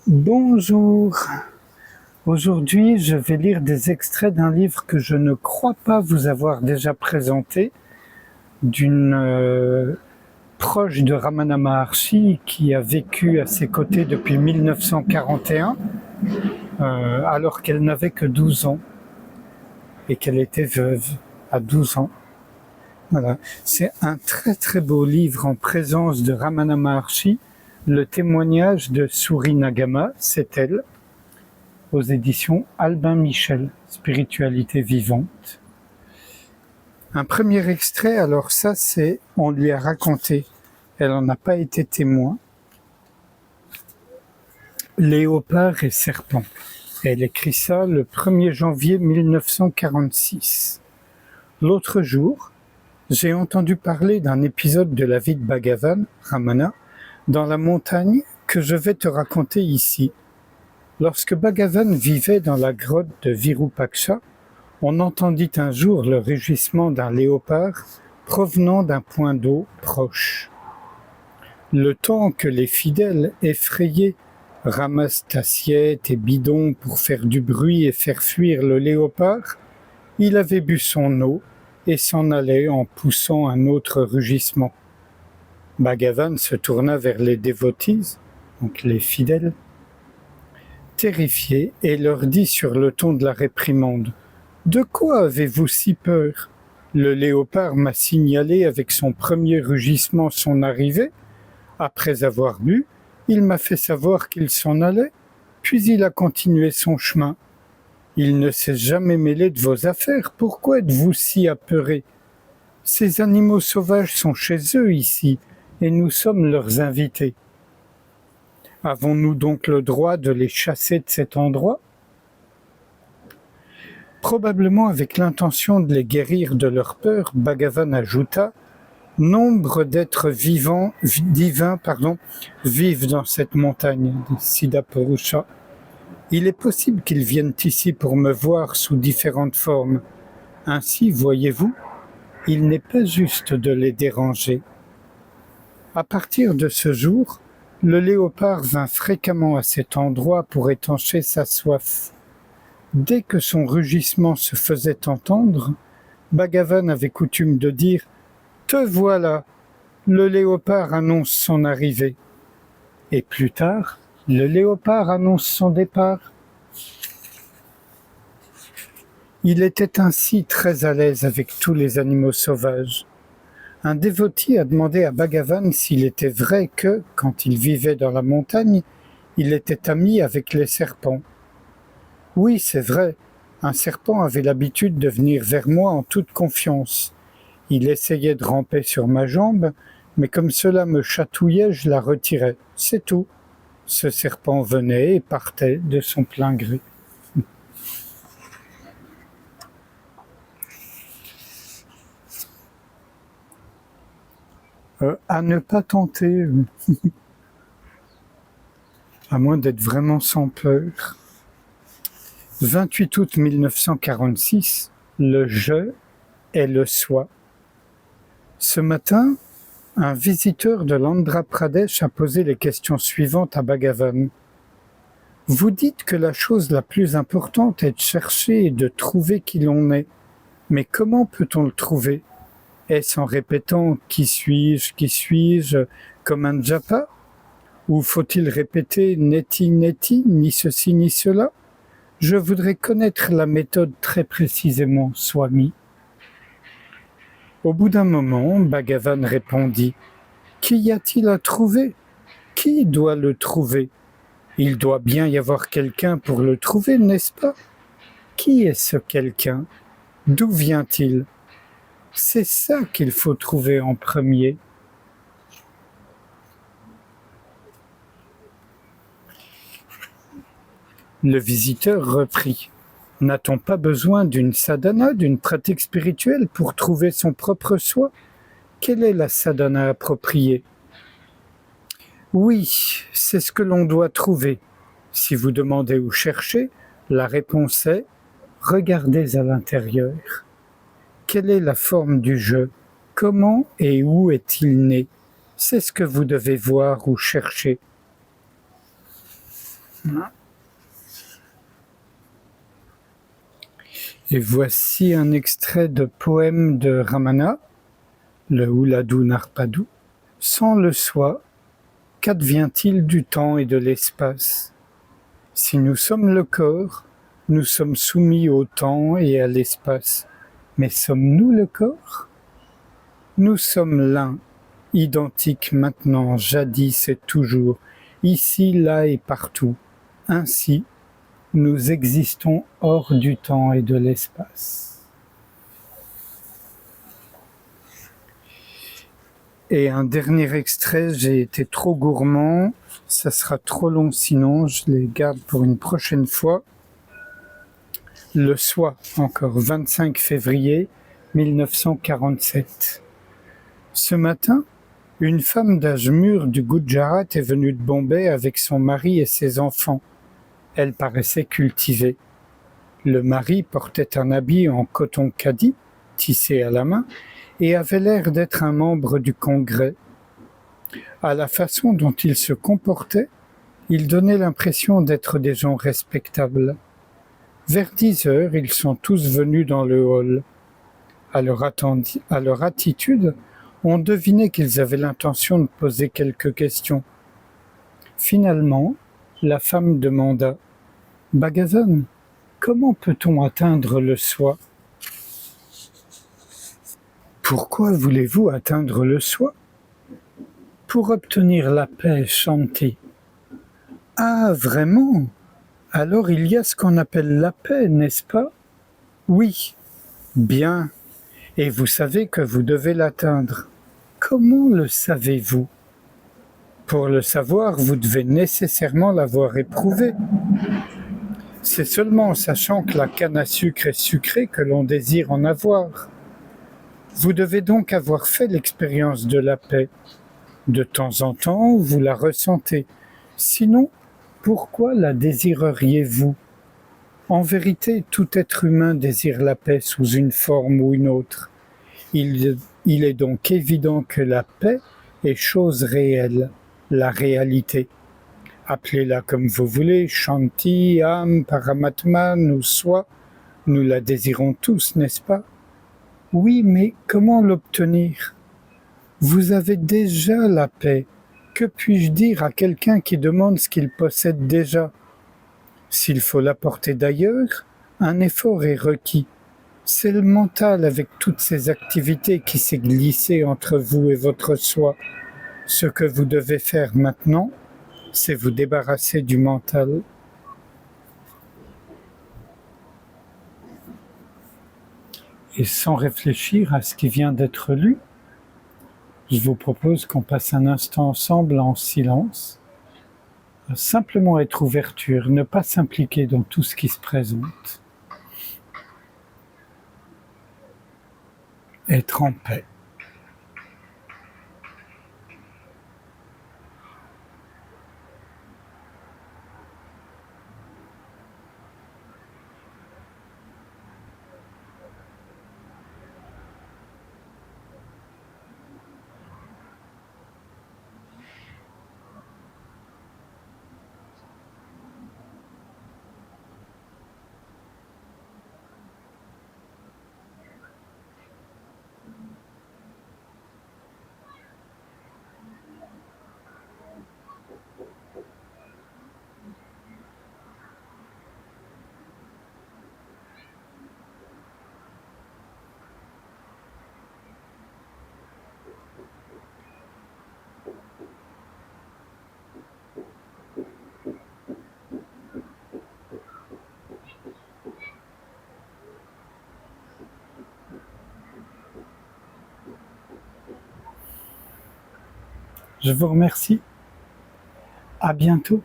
Bonjour. Aujourd'hui, je vais lire des extraits d'un livre que je ne crois pas vous avoir déjà présenté, d'une proche de Ramana Maharshi qui a vécu à ses côtés depuis 1941, alors qu'elle n'avait que 12 ans et qu'elle était veuve à 12 ans. Voilà. C'est un très très beau livre en présence de Ramana Maharshi, le témoignage de Suri Nagama, c'est elle, aux éditions Albin Michel, Spiritualité vivante. Un premier extrait, alors ça c'est, on lui a raconté, elle n'en a pas été témoin, Léopard et serpent. Elle écrit ça le 1er janvier 1946. L'autre jour, j'ai entendu parler d'un épisode de la vie de Bhagavan, Ramana, dans la montagne que je vais te raconter ici. Lorsque Bhagavan vivait dans la grotte de Virupaksha, on entendit un jour le rugissement d'un léopard provenant d'un point d'eau proche. Le temps que les fidèles effrayés ramassent assiettes et bidons pour faire du bruit et faire fuir le léopard, il avait bu son eau et s'en allait en poussant un autre rugissement. Bhagavan se tourna vers les devotees, donc les fidèles, terrifié, et leur dit sur le ton de la réprimande: « De quoi avez-vous si peur? Le léopard m'a signalé avec son premier rugissement son arrivée. Après avoir bu, il m'a fait savoir qu'il s'en allait, puis il a continué son chemin. Il ne s'est jamais mêlé de vos affaires, pourquoi êtes-vous si apeurés? Ces animaux sauvages sont chez eux ici, et nous sommes leurs invités. Avons-nous donc le droit de les chasser de cet endroit? » Probablement avec l'intention de les guérir de leur peur, Bhagavan ajouta: « Nombre d'êtres divins vivent dans cette montagne, Siddhapurusha. Il est possible qu'ils viennent ici pour me voir sous différentes formes. Ainsi, voyez-vous, il n'est pas juste de les déranger. » À partir de ce jour, le léopard vint fréquemment à cet endroit pour étancher sa soif. Dès que son rugissement se faisait entendre, Bhagavan avait coutume de dire: « Te voilà, le léopard annonce son arrivée. » Et plus tard, le léopard annonce son départ. Il était ainsi très à l'aise avec tous les animaux sauvages. Un dévoti a demandé à Bhagavan s'il était vrai que, quand il vivait dans la montagne, il était ami avec les serpents. Oui, c'est vrai, un serpent avait l'habitude de venir vers moi en toute confiance. Il essayait de ramper sur ma jambe, mais comme cela me chatouillait, je la retirais. C'est tout. Ce serpent venait et partait de son plein gré. À ne pas tenter, à moins d'être vraiment sans peur. 28 août 1946, le « je » est le « soi ». Ce matin, un visiteur de l'Andhra Pradesh a posé les questions suivantes à Bhagavan. « Vous dites que la chose la plus importante est de chercher et de trouver qui l'on est. Mais comment peut-on le trouver? Est-ce en répétant « qui suis-je » comme un japa? Ou faut-il répéter « neti neti, ni ceci ni cela » ? Je voudrais connaître la méthode très précisément, Swami. Au bout d'un moment, Bhagavan répondit: « Qu'y a-t-il à trouver? Qui doit le trouver? Il doit bien y avoir quelqu'un pour le trouver, n'est-ce pas? Qui est ce quelqu'un? D'où vient-il? C'est ça qu'il faut trouver en premier. » Le visiteur reprit: « N'a-t-on pas besoin d'une sadhana, d'une pratique spirituelle pour trouver son propre soi? Quelle est la sadhana appropriée? » Oui, c'est ce que l'on doit trouver. Si vous demandez où chercher, la réponse est: regardez à l'intérieur. Quelle est la forme du je? Comment et où est-il né? C'est ce que vous devez voir ou chercher. Et voici un extrait de poème de Ramana, le Uladu Narpadu. Sans le soi, qu'advient-il du temps et de l'espace? Si nous sommes le corps, nous sommes soumis au temps et à l'espace. Mais sommes-nous le corps? Nous sommes l'un, identiques maintenant, jadis et toujours, ici, là et partout. Ainsi, nous existons hors du temps et de l'espace. Et un dernier extrait, j'ai été trop gourmand, ça sera trop long sinon, je les garde pour une prochaine fois. Le Soi, encore 25 février 1947. Ce matin, une femme d'âge mûr du Gujarat est venue de Bombay avec son mari et ses enfants. Elle paraissait cultivée. Le mari portait un habit en coton khadi, tissé à la main, et avait l'air d'être un membre du Congrès. À la façon dont il se comportait, il donnait l'impression d'être des gens respectables. Vers 10 heures, ils sont tous venus dans le hall. À leur attitude, on devinait qu'ils avaient l'intention de poser quelques questions. Finalement, la femme demanda « Bhagavan, comment peut-on atteindre le soi ?» « Pourquoi voulez-vous atteindre le soi ?»« Pour obtenir la paix, Shanti. »« Ah, vraiment ? Alors il y a ce qu'on appelle la paix, n'est-ce pas ? » ?»« Oui. »« Bien. Et vous savez que vous devez l'atteindre. Comment le savez-vous ? Pour le savoir, vous devez nécessairement l'avoir éprouvé. C'est seulement en sachant que la canne à sucre est sucrée que l'on désire en avoir. Vous devez donc avoir fait l'expérience de la paix. De temps en temps, vous la ressentez. Sinon, pourquoi la désireriez-vous ? En vérité, tout être humain désire la paix sous une forme ou une autre. Il est donc évident que la paix est chose réelle, la réalité. Appelez-la comme vous voulez, Shanti, âme, Paramatman ou soi, nous la désirons tous, n'est-ce pas ? Oui, mais comment l'obtenir ? Vous avez déjà la paix. Que puis-je dire à quelqu'un qui demande ce qu'il possède déjà ? S'il faut l'apporter d'ailleurs, un effort est requis. C'est le mental avec toutes ses activités qui s'est glissé entre vous et votre soi. Ce que vous devez faire maintenant, c'est vous débarrasser du mental. Et sans réfléchir à ce qui vient d'être lu, je vous propose qu'on passe un instant ensemble en silence. Simplement être ouverture, ne pas s'impliquer dans tout ce qui se présente. Être en paix. Je vous remercie. À bientôt.